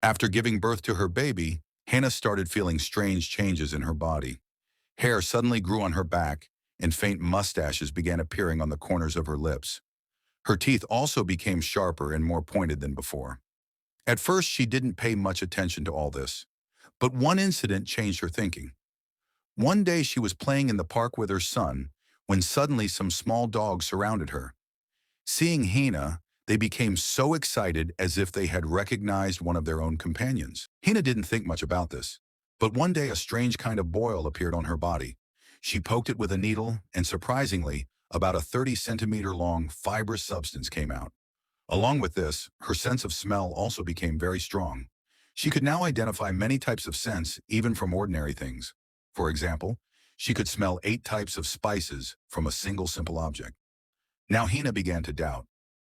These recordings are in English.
After giving birth to her baby, Hannah started feeling strange changes in her body. Hair suddenly grew on her back, and faint mustaches began appearing on the corners of her lips. Her teeth also became sharper and more pointed than before. At first, she didn't pay much attention to all this, but one incident changed her thinking. One day she was playing in the park with her son when suddenly some small dogs surrounded her. Seeing Hina, they became so excited as if they had recognized one of their own companions. Hina didn't think much about this, but one day a strange kind of boil appeared on her body. She poked it with a needle, and surprisingly, about a 30-centimeter long fibrous substance came out. Along with this, her sense of smell also became very strong. She could now identify many types of scents, even from ordinary things. For example, she could smell 8 types of spices from a single simple object. Now Hina began to doubt.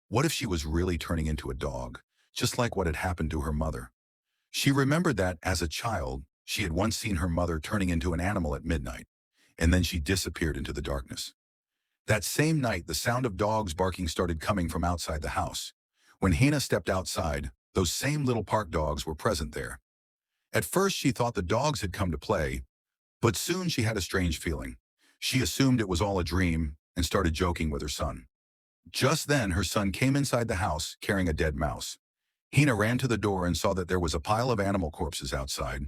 What if she was really turning into a dog, just like what had happened to her mother? She remembered that, as a child, she had once seen her mother turning into an animal at midnight, and then she disappeared into the darkness. That same night, the sound of dogs barking started coming from outside the house. When Hina stepped outside, those same little park dogs were present there. At first, she thought the dogs had come to play, but soon she had a strange feeling. She assumed it was all a dream and started joking with her son. Just then, her son came inside the house carrying a dead mouse. Hina ran to the door and saw that there was a pile of animal corpses outside.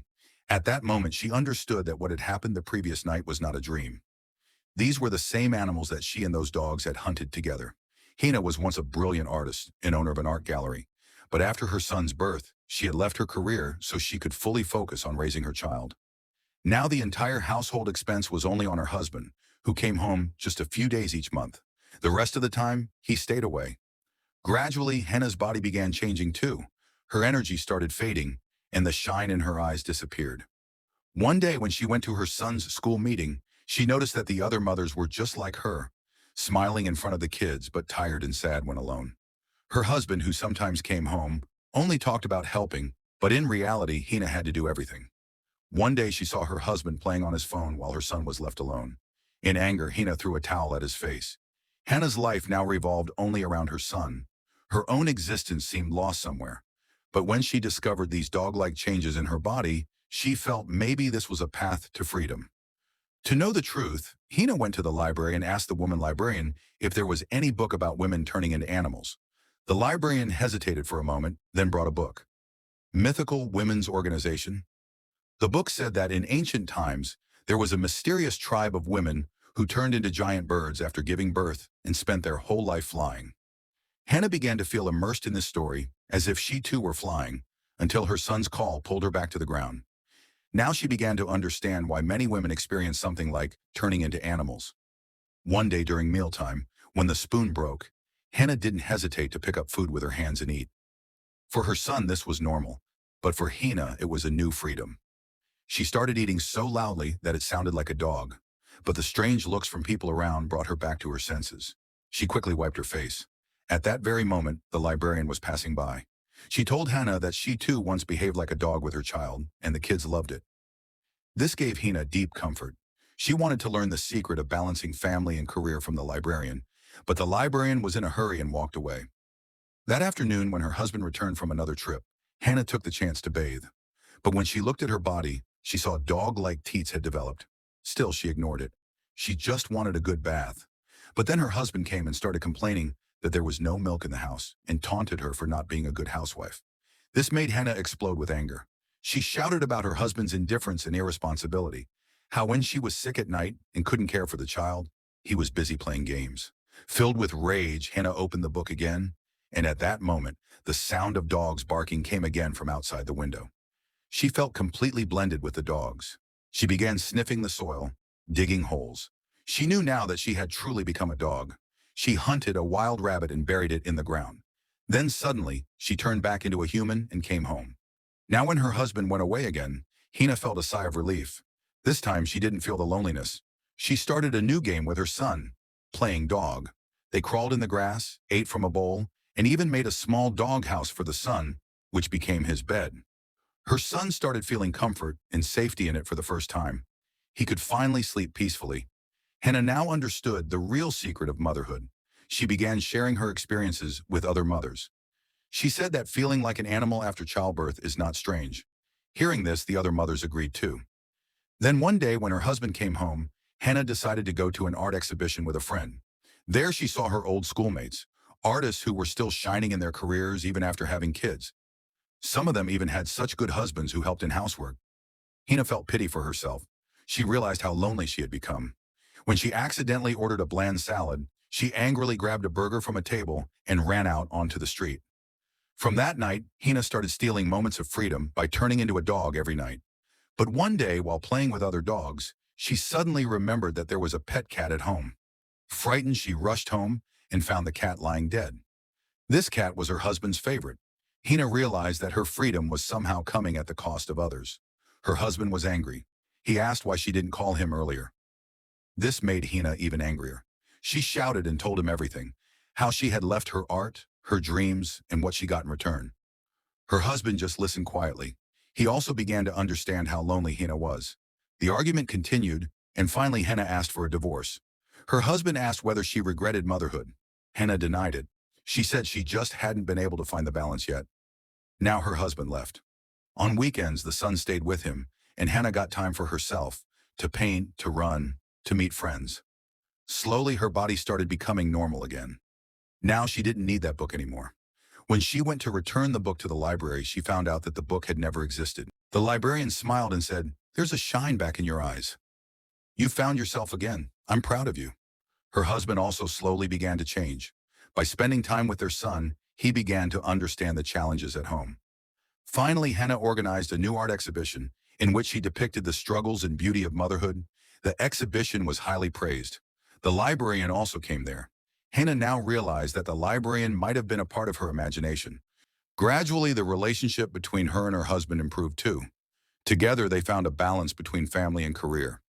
At that moment, she understood that what had happened the previous night was not a dream. These were the same animals that she and those dogs had hunted together. Hina was once a brilliant artist and owner of an art gallery, but after her son's birth, she had left her career so she could fully focus on raising her child. Now the entire household expense was only on her husband, who came home just a few days each month. The rest of the time, he stayed away. Gradually, Henna's body began changing too. Her energy started fading, and the shine in her eyes disappeared. One day when she went to her son's school meeting, she noticed that the other mothers were just like her, smiling in front of the kids but tired and sad when alone. Her husband, who sometimes came home, only talked about helping, but in reality, Hina had to do everything. One day she saw her husband playing on his phone while her son was left alone. In anger, Hina threw a towel at his face. Hannah's life now revolved only around her son. Her own existence seemed lost somewhere. But when she discovered these dog-like changes in her body, she felt maybe this was a path to freedom. To know the truth, Hina went to the library and asked the woman librarian if there was any book about women turning into animals. The librarian hesitated for a moment, then brought a book. Mythical Women's Organization. The book said that in ancient times, there was a mysterious tribe of women who turned into giant birds after giving birth and spent their whole life flying. Hannah began to feel immersed in this story, as if she too were flying, until her son's call pulled her back to the ground. Now she began to understand why many women experience something like turning into animals. One day during mealtime, when the spoon broke, Hannah didn't hesitate to pick up food with her hands and eat. For her son, this was normal, but for Hina, it was a new freedom. She started eating so loudly that it sounded like a dog, but the strange looks from people around brought her back to her senses. She quickly wiped her face. At that very moment, the librarian was passing by. She told Hannah that she too once behaved like a dog with her child, and the kids loved it. This gave Hina deep comfort. She wanted to learn the secret of balancing family and career from the librarian, but the librarian was in a hurry and walked away. That afternoon, when her husband returned from another trip, Hannah took the chance to bathe. But when she looked at her body, she saw dog-like teats had developed. Still, she ignored it. She just wanted a good bath. But then her husband came and started complaining that there was no milk in the house and taunted her for not being a good housewife. This made Hannah explode with anger. She shouted about her husband's indifference and irresponsibility, how when she was sick at night and couldn't care for the child, he was busy playing games. Filled with rage, Hannah opened the book again, and at that moment, the sound of dogs barking came again from outside the window. She felt completely blended with the dogs. She began sniffing the soil, digging holes. She knew now that she had truly become a dog. She hunted a wild rabbit and buried it in the ground. Then suddenly, she turned back into a human and came home. Now when her husband went away again, Hina felt a sigh of relief. This time she didn't feel the loneliness. She started a new game with her son, playing dog. They crawled in the grass, ate from a bowl, and even made a small dog house for the son, which became his bed. Her son started feeling comfort and safety in it for the first time. He could finally sleep peacefully. Hannah now understood the real secret of motherhood. She began sharing her experiences with other mothers. She said that feeling like an animal after childbirth is not strange. Hearing this, the other mothers agreed too. Then one day when her husband came home, Hannah decided to go to an art exhibition with a friend. There she saw her old schoolmates, artists who were still shining in their careers even after having kids. Some of them even had such good husbands who helped in housework. Hina felt pity for herself. She realized how lonely she had become. When she accidentally ordered a bland salad, she angrily grabbed a burger from a table and ran out onto the street. From that night, Hina started stealing moments of freedom by turning into a dog every night. But one day, while playing with other dogs, she suddenly remembered that there was a pet cat at home. Frightened, she rushed home and found the cat lying dead. This cat was her husband's favorite. Hina realized that her freedom was somehow coming at the cost of others. Her husband was angry. He asked why she didn't call him earlier. This made Hina even angrier. She shouted and told him everything, how she had left her art, her dreams, and what she got in return. Her husband just listened quietly. He also began to understand how lonely Hina was. The argument continued, and finally Hina asked for a divorce. Her husband asked whether she regretted motherhood. Hina denied it. She said she just hadn't been able to find the balance yet. Now her husband left. On weekends, the son stayed with him, and Hannah got time for herself, to paint, to run, to meet friends. Slowly, her body started becoming normal again. Now she didn't need that book anymore. When she went to return the book to the library, she found out that the book had never existed. The librarian smiled and said, "There's a shine back in your eyes. You found yourself again. I'm proud of you." Her husband also slowly began to change. By spending time with their son, he began to understand the challenges at home. Finally, Hannah organized a new art exhibition in which she depicted the struggles and beauty of motherhood. The exhibition was highly praised. The librarian also came there. Hannah now realized that the librarian might have been a part of her imagination. Gradually, the relationship between her and her husband improved too. Together, they found a balance between family and career.